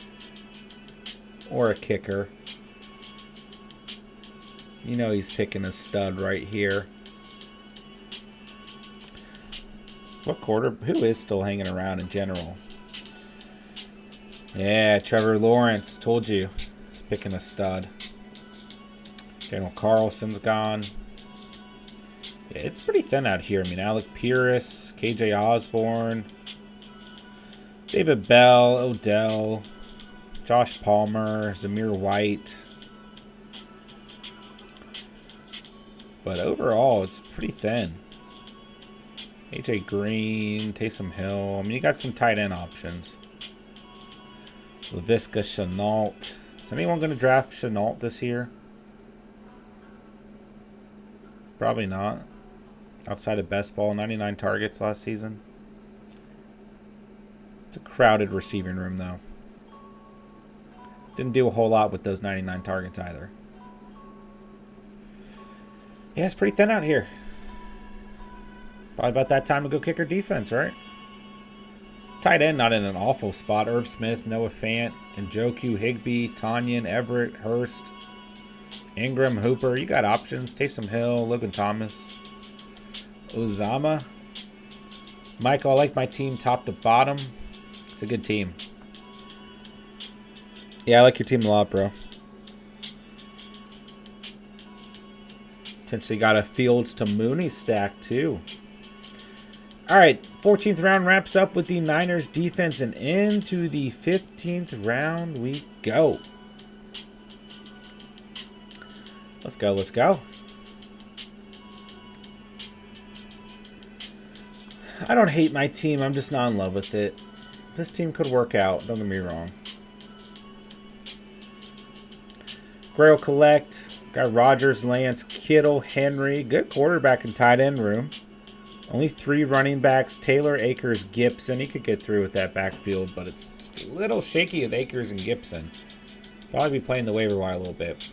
or a kicker. You know he's picking a stud right here. What quarter? Who is still hanging around in general? Yeah, Trevor Lawrence. Told you. He's picking a stud. Daniel Carlson's gone. Yeah, it's pretty thin out here. I mean, Alec Pierce, KJ Osborne, David Bell, Odell, Josh Palmer, Zamir White. But overall, it's pretty thin. AJ Green, Taysom Hill. I mean, you got some tight end options. Laviska Shenault. Is anyone going to draft Shenault this year? Probably not. Outside of best ball, 99 targets last season. It's a crowded receiving room, though. Didn't do a whole lot with those 99 targets either. Yeah, it's pretty thin out here. Probably about that time to go kicker defense, right? Tight end, not in an awful spot. Irv Smith, Noah Fant, Njoku, Higbee, Tanyan, Everett, Hurst, Ingram, Hooper. You got options. Taysom Hill, Logan Thomas, Uzama. Michael, I like my team top to bottom. It's a good team. Yeah, I like your team a lot, bro. Potentially got a Fields to Mooney stack, too. All right, 14th round wraps up with the Niners defense, and into the 15th round we go. Let's go, let's go. I don't hate my team. I'm just not in love with it. This team could work out. Don't get me wrong. Grail Collect. Got Rodgers, Lance, Kittle, Henry. Good quarterback and tight end room. Only 3 running backs. Taylor, Akers, Gibson. He could get through with that backfield, but it's just a little shaky with Akers and Gibson. Probably be playing the waiver wire a little bit.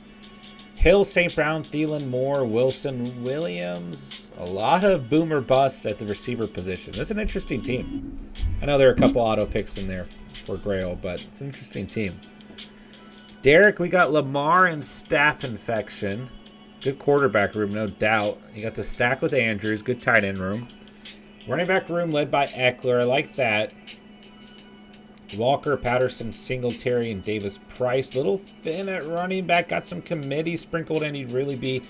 Hill, St. Brown, Thielen, Moore, Wilson, Williams. A lot of boomer bust at the receiver position. This is an interesting team. I know there are a couple auto picks in there for Grail, but it's an interesting team. Derek, we got Lamar and staph infection. Good quarterback room, no doubt. You got the stack with Andrews. Good tight end room. Running back room led by Eckler. I like that. Walker, Patterson, Singletary, and Davis Price. Little thin at running back. Got some committees sprinkled in. You'd really be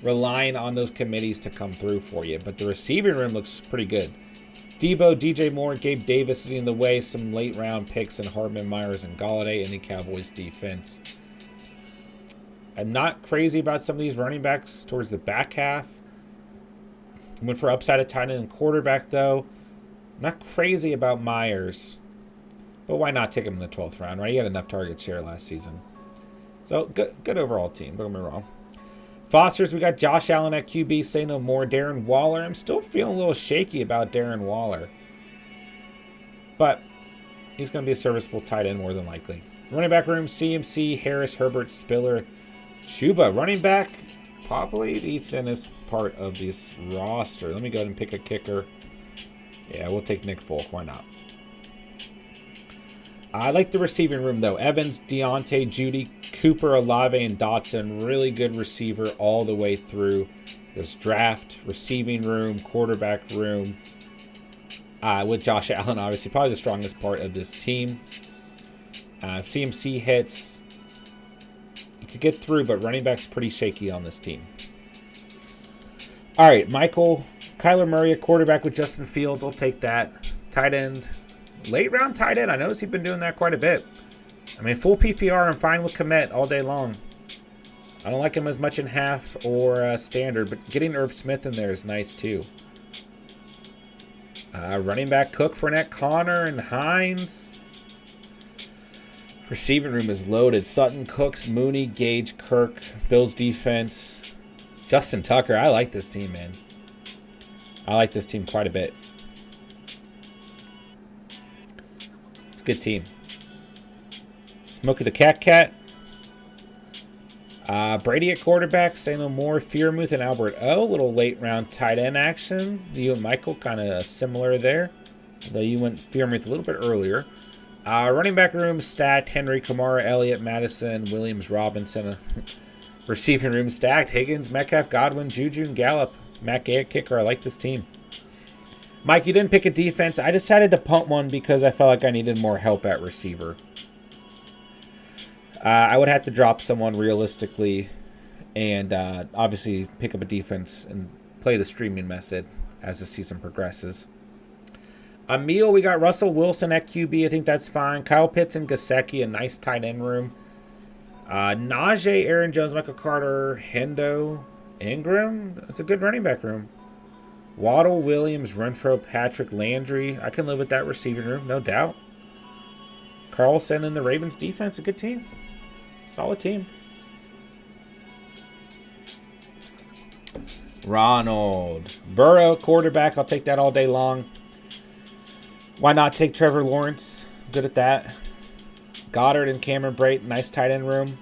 relying on those committees to come through for you. But the receiving room looks pretty good. Debo, DJ Moore, Gabe Davis leading the way. Some late round picks in Hardman, Myers, and Galladay in the Cowboys defense. I'm not crazy about some of these running backs towards the back half. Went for upside at tight end and quarterback, though. I'm not crazy about Myers. But why not take him in the 12th round, right? He had enough target share last season. So, good overall team. Don't get me wrong. Fosters, we got Josh Allen at QB. Say no more. Darren Waller. I'm still feeling a little shaky about Darren Waller. But he's going to be a serviceable tight end more than likely. Running back room, CMC, Harris, Herbert, Spiller, Chuba. Running back, probably the thinnest part of this roster. Let me go ahead and pick a kicker. Yeah, we'll take Nick Folk. Why not? I like the receiving room, though. Evans, Deontay, Judy, Cooper, Olave, and Dotson. Really good receiver all the way through this draft. Receiving room, quarterback room. With Josh Allen, obviously, probably the strongest part of this team. If CMC hits, you could get through, but running back's pretty shaky on this team. All right, Michael, Kyler Murray, a quarterback with Justin Fields. I'll take that. Tight end. Late round tight end. I noticed he's been doing that quite a bit. I mean, full PPR, I'm fine with Komet all day long. I don't like him as much in half or standard, but getting Irv Smith in there is nice too. Running back, Cook, Fournette, Connor, and Hines. Receiving room is loaded. Sutton, Cooks, Mooney, Gage, Kirk, Bills defense. Justin Tucker. I like this team, man. I like this team quite a bit. It's a good team. Smokey the Cat. Brady at quarterback. Say no more. Fearmouth and Albert O. Little late round tight end action. You and Michael kind of similar there. Though you went Fearmouth a little bit earlier. Running back room stacked. Henry, Kamara, Elliott, Madison, Williams, Robinson. Receiving room stacked. Higgins, Metcalf, Godwin, Juju, and Gallup. Matt Gay at kicker. I like this team. Mike, you didn't pick a defense. I decided to punt one because I felt like I needed more help at receiver. I would have to drop someone realistically and obviously pick up a defense and play the streaming method as the season progresses. Emil, we got Russell Wilson at QB. I think that's fine. Kyle Pitts and Gesicki, a nice tight end room. Najee, Aaron Jones, Michael Carter, Hendo, Ingram. That's a good running back room. Waddle, Williams, Renfro, Patrick, Landry. I can live with that receiving room, no doubt. Carlson and the Ravens defense, a good team. Solid team. Ronald. Burrow, quarterback. I'll take that all day long. Why not take Trevor Lawrence? Good at that. Goddard and Cameron Brate. Nice tight end room.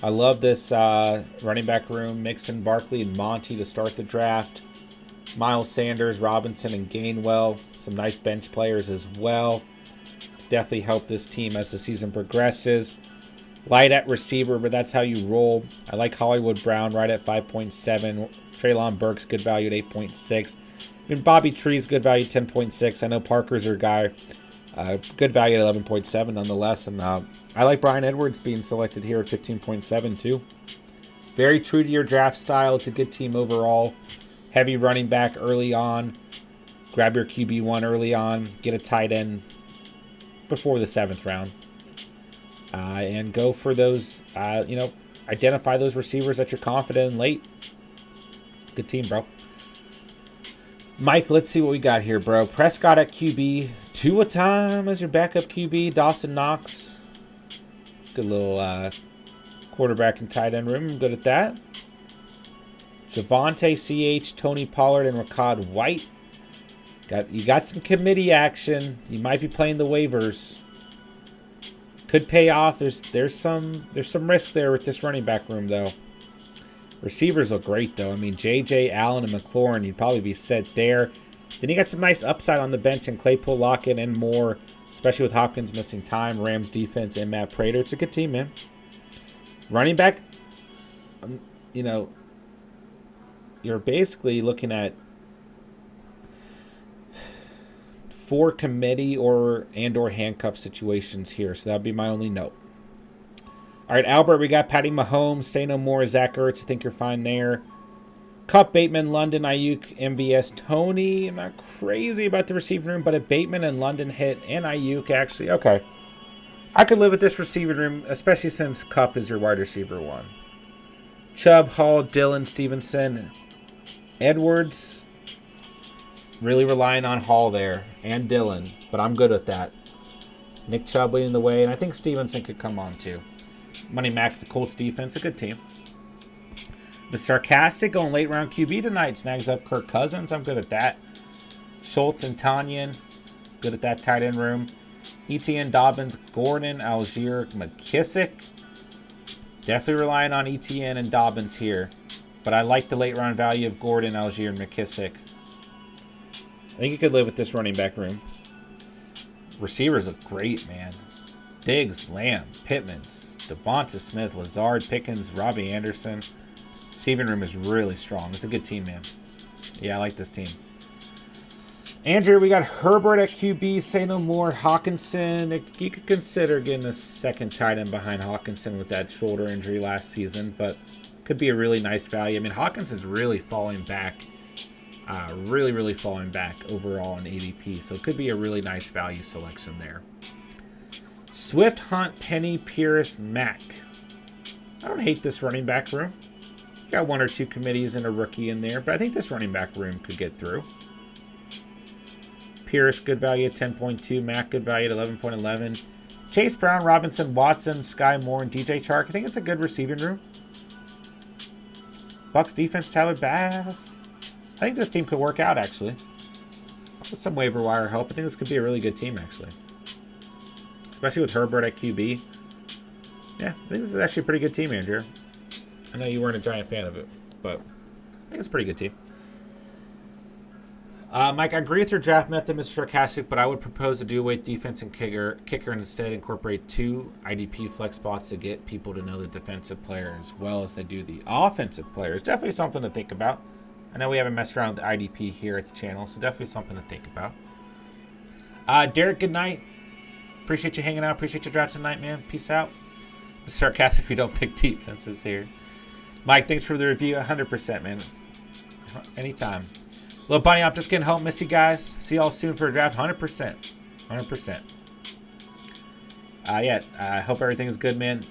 I love this running back room. Mixon, Barkley, and Monty to start the draft. Miles Sanders, Robinson, and Gainwell. Some nice bench players as well. Definitely help this team as the season progresses. Light at receiver, but that's how you roll. I like Hollywood Brown right at 5.7. Treylon Burks, good value at 8.6. I mean, Bobby Tree's good value, 10.6. I know Parker's your guy. Good value at 11.7 nonetheless. And I like Bryan Edwards being selected here at 15.7 too. Very true to your draft style. It's a good team overall. Heavy running back early on. Grab your QB1 early on. Get a tight end before the 7th round. And go for those, identify those receivers that you're confident in late. Good team, bro. Mike, let's see what we got here, bro. Prescott at QB. Tua time as your backup QB. Dawson Knox. Good little quarterback and tight end room. I'm good at that. Javonte, CH, Tony Pollard, and Rachaad White. You got some committee action. You might be playing the waivers. Could pay off. There's some risk there with this running back room though. Receivers look great though. I mean, JJ, Allen, and McLaurin, you'd probably be set there. Then you got some nice upside on the bench and Claypool, Lockett, and more, especially with Hopkins missing time, Rams defense, and Matt Prater. It's a good team, man. Running back, you're basically looking at 4 committee or handcuff situations here. So that would be my only note. All right, Albert, we got Patty Mahomes, Say No More, Zach Ertz. I think you're fine there. Cup, Bateman, London, Ayuk, MVS, Tony. I'm not crazy about the receiving room, but if Bateman and London hit and Ayuk, actually, okay. I could live with this receiving room, especially since Cup is your wide receiver 1. Chubb, Hall, Dillon, Stevenson, Edwards. Really relying on Hall there and Dillon, but I'm good with that. Nick Chubb leading the way, and I think Stevenson could come on too. Money Mac, the Colts defense, a good team. The Sarcastic going late round QB tonight. Snags up Kirk Cousins. I'm good at that. Schultz and Tanyan. Good at that tight end room. ETN, Dobbins, Gordon, Algier, McKissick. Definitely relying on ETN and Dobbins here. But I like the late round value of Gordon, Algier, and McKissick. I think you could live with this running back room. Receivers look great, man. Diggs, Lamb, Pittman, Devonta Smith, Lazard, Pickens, Robbie Anderson. Receiving room is really strong. It's a good team, man. Yeah, I like this team. Andrew, we got Herbert at QB. Say No More. Hawkinson. You could consider getting a second tight end behind Hawkinson with that shoulder injury last season, but could be a really nice value. I mean, Hawkinson's really falling back. Really falling back overall in ADP, so it could be a really nice value selection there. Swift, Hunt, Penny, Pierce, Mack. I don't hate this running back room. Got 1 or 2 committees and a rookie in there, but I think this running back room could get through. Pierce, good value at 10.2. Mack, good value at 11.11. Chase Brown, Robinson, Watson, Sky Moore, and DJ Chark. I think it's a good receiving room. Bucks defense, Tyler Bass. I think this team could work out, actually. With some waiver wire help, I think this could be a really good team, actually. Especially with Herbert at QB. Yeah, I think this is actually a pretty good team, Andrew. I know you weren't a giant fan of it, but I think it's a pretty good team. Mike, I agree with your draft method, Mr. Sarcastic, but I would propose to do away with defense and kicker and instead incorporate 2 IDP flex spots to get people to know the defensive player as well as they do the offensive player. It's definitely something to think about. I know we haven't messed around with the IDP here at the channel, so definitely something to think about. Derek, good night. Appreciate you hanging out. Appreciate your draft tonight, man. Peace out. Sarcastic, we don't pick defenses here. Mike, thanks for the review. 100%, man. Anytime. Little Bunny, I'm just getting home. Miss you guys. See y'all soon for a draft. 100%. 100%. I hope everything is good, man.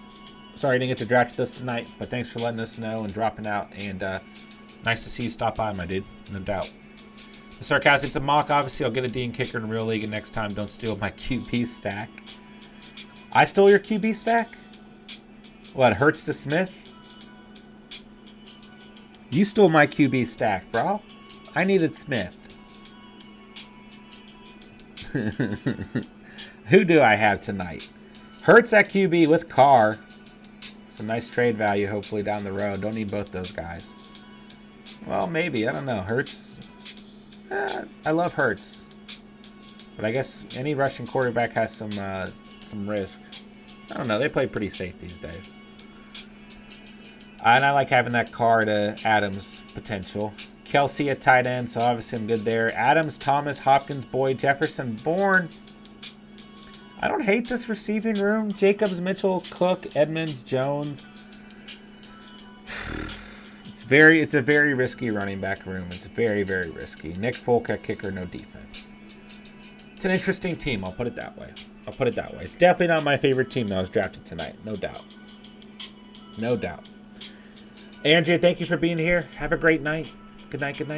Sorry I didn't get to draft with us tonight, but thanks for letting us know and dropping out. And nice to see you stop by, my dude. No doubt. The Sarcastic, it's a mock. Obviously, I'll get a D and kicker in real league, and next time, don't steal my QB stack. I stole your QB stack? What, Hurts to Smith? You stole my QB stack, bro. I needed Smith. Who do I have tonight? Hurts at QB with Carr. Some nice trade value, hopefully, down the road. Don't need both those guys. Well, maybe. I don't know. Hurts. I love Hurts. But I guess any Russian quarterback has some risk. I don't know. They play pretty safe these days. And I like having that Carr to Adams potential. Kelsey at tight end, so obviously I'm good there. Adams, Thomas, Hopkins, Boyd, Jefferson, Bourne. I don't hate this receiving room. Jacobs, Mitchell, Cook, Edmonds, Jones. It's a very risky running back room. It's very, very risky. Nick Folk at kicker, no defense. It's an interesting team. I'll put it that way. It's definitely not my favorite team that was drafted tonight. No doubt. No doubt. Andrea, thank you for being here. Have a great night. Good night. All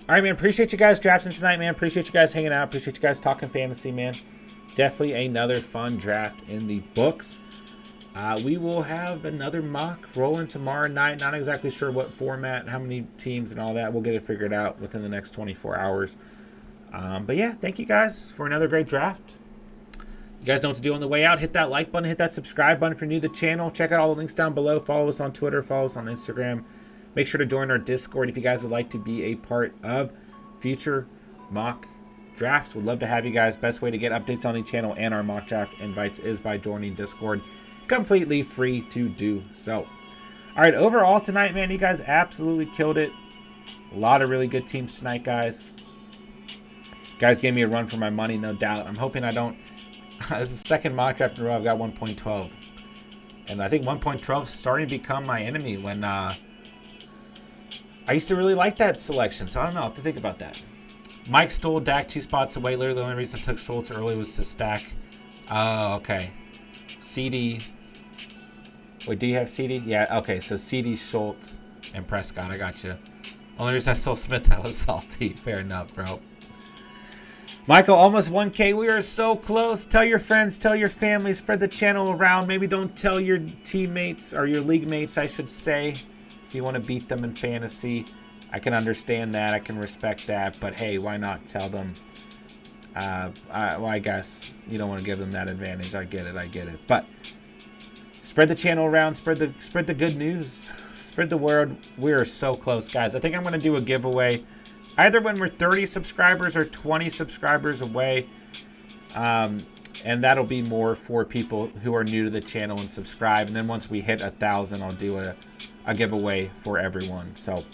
right, man. Appreciate you guys drafting tonight, man. Appreciate you guys hanging out. Appreciate you guys talking fantasy, man. Definitely another fun draft in the books. We will have another mock rolling tomorrow night. Not exactly sure what format, how many teams and all that. We'll get it figured out within the next 24 hours. But yeah, thank you guys for another great draft. You guys know what to do on the way out. Hit that like button. Hit that subscribe button if you're new to the channel. Check out all the links down below. Follow us on Twitter. Follow us on Instagram. Make sure to join our Discord if you guys would like to be a part of future mock drafts. Would love to have you guys. Best way to get updates on the channel and our mock draft invites is by joining Discord. Completely free to do so. All right, overall tonight, man, you guys absolutely killed it. A lot of really good teams tonight, guys. Guys gave me a run for my money, no doubt. I'm hoping I don't. This is the second mock draft in a row. I've got 1.12. And I think 1.12 is starting to become my enemy when I used to really like that selection. So I don't know. I have to think about that. Mike stole Dak 2 spots away. Literally the only reason I took Schultz early was to stack. Oh, okay. CD. Wait, do you have CD? Yeah, okay. So CD, Schultz, and Prescott. I got you. Only reason I stole Smith, that was salty. Fair enough, bro. Michael, almost 1K. We are so close. Tell your friends, tell your family, spread the channel around. Maybe don't tell your teammates or your league mates, I should say, if you want to beat them in fantasy. I can understand that. I can respect that. But hey, why not tell them? Well, I guess you don't want to give them that advantage. I get it. But spread the channel around. Spread the good news. Spread the word. We are so close, guys. I think I'm going to do a giveaway either when we're 30 subscribers or 20 subscribers away. And that'll be more for people who are new to the channel and subscribe. And then once we hit 1,000, I'll do a giveaway for everyone. So,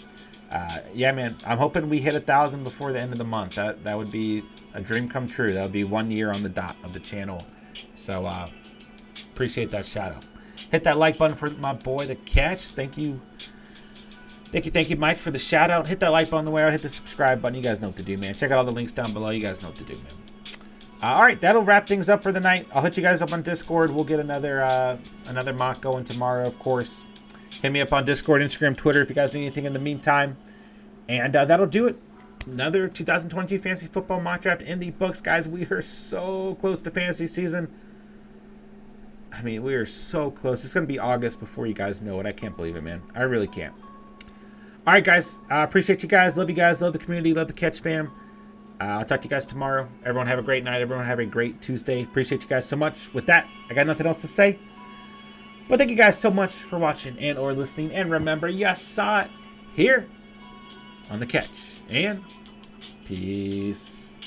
yeah, man, I'm hoping we hit 1,000 before the end of the month. That would be a dream come true. That would be 1 year on the dot of the channel. So, appreciate that shout out. Hit that like button for my boy, The Catch. Thank you, Mike, for the shout out. Hit that like button on the way out. Hit the subscribe button. You guys know what to do, man. Check out all the links down below. You guys know what to do, man. All right, that'll wrap things up for the night. I'll hit you guys up on Discord. We'll get another mock going tomorrow, of course. Hit me up on Discord, Instagram, Twitter if you guys need anything in the meantime. And that'll do it. Another 2022 Fantasy Football mock draft in the books, guys. We are so close to fantasy season. I mean, we are so close. It's going to be August before you guys know it. I can't believe it, man. I really can't. All right, guys. Appreciate you guys. Love you guys. Love the community. Love the Catch fam. I'll talk to you guys tomorrow. Everyone have a great night. Everyone have a great Tuesday. Appreciate you guys so much. With that, I got nothing else to say. But thank you guys so much for watching and or listening. And remember, you saw it here on The Catch. And peace.